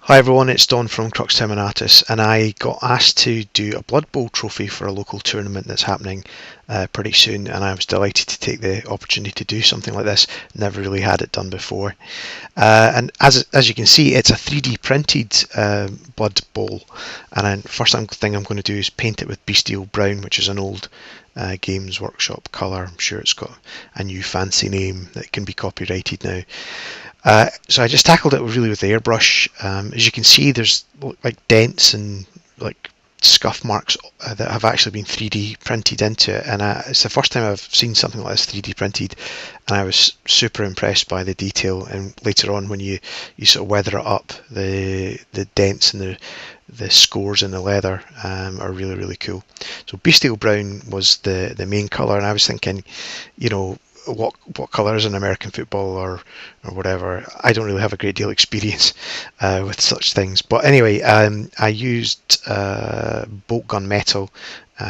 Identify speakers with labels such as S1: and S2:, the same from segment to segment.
S1: Hi everyone, it's Don from Crux Terminatus, and I got asked to do a Blood Bowl trophy for a local tournament that's happening pretty soon, and I was delighted to take the opportunity to do something like this. Never really had it done before, and as you can see, it's a 3D printed Blood Bowl, and the first thing I'm going to do is paint it with Bestial Brown, which is an old Games Workshop colour. I'm sure it's got a new fancy name that can be copyrighted now. So I just tackled it really with the airbrush. As you can see, there's like dents and like scuff marks that have actually been 3D printed into it, and it's the first time I've seen something like this 3D printed, and I was super impressed by the detail. And later on, when you sort of weather it up, the dents and the scores in the leather are really cool. So Bestial Brown was the main colour, and I was thinking, you know, what colour is in American football or whatever. I don't really have a great deal of experience with such things. But anyway, I used bolt gun metal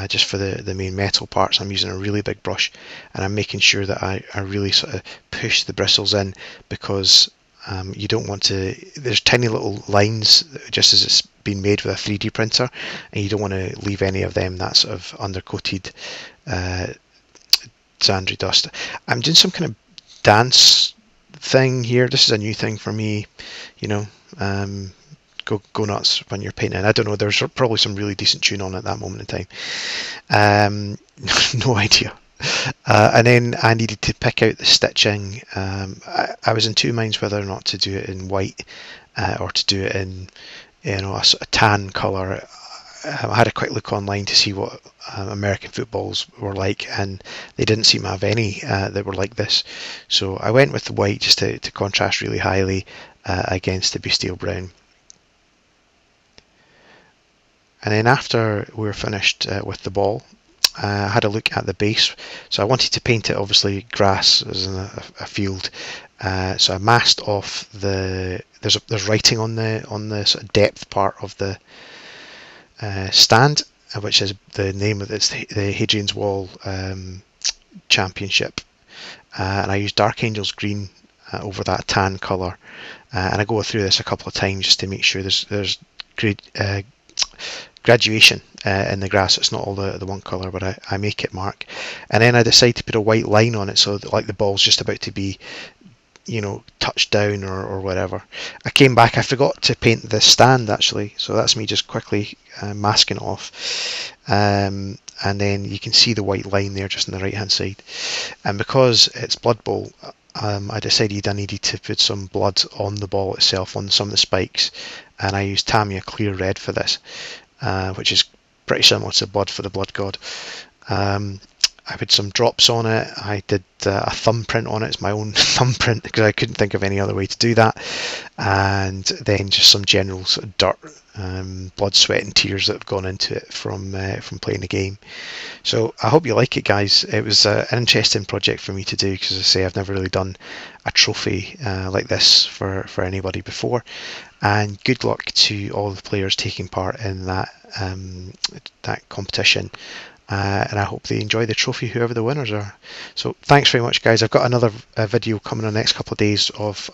S1: just for the main metal parts. I'm using a really big brush, and I'm making sure that I really sort of push the bristles in, because you don't want to, there's tiny little lines just as it's been made with a 3D printer, and you don't want to leave any of them that sort of undercoated sandry dust. I'm doing some kind of dance thing here. This is a new thing for me, you know. Go nuts when you're painting. I don't know, there's probably some really decent tune on at that moment in time. No idea. And then I needed to pick out the stitching. I was in two minds whether or not to do it in white or to do it in, you know, a sort of tan colour. I had a quick look online to see what American footballs were like, and they didn't seem to have any that were like this. So I went with the white just to contrast really highly against the Bestial Brown. And then after we were finished with the ball, I had a look at the base. So I wanted to paint it obviously grass as in a field. So I masked off there's writing on the sort of depth part of the stand, which is the name of it's the Hadrian's Wall Championship, and I use Dark Angels green over that tan colour, and I go through this a couple of times just to make sure there's graduation in the grass. It's not all the one colour, but I make it mark, and then I decide to put a white line on it so that like the ball's just about to be, you know, touched down or whatever. I came back, I forgot to paint the stand actually, so that's me just quickly masking it off. And then you can see the white line there just on the right hand side. And because it's Blood Bowl, I decided I needed to put some blood on the ball itself, on some of the spikes, and I used Tamiya Clear Red for this, which is pretty similar to blood for the Blood God. I put some drops on it. I did a thumbprint on it. It's my own thumbprint because I couldn't think of any other way to do that. And then just some general sort of dirt, blood, sweat, and tears that have gone into it from playing the game. So I hope you like it, guys. It was an interesting project for me to do because, as I say, I've never really done a trophy like this for anybody before. And good luck to all the players taking part in that competition. And I hope they enjoy the trophy, whoever the winners are. So thanks very much, guys. I've got another video coming in the next couple of days of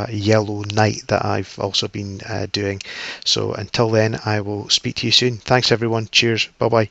S1: Yellow Knight that I've also been doing. So until then, I will speak to you soon. Thanks everyone. Cheers. Bye bye.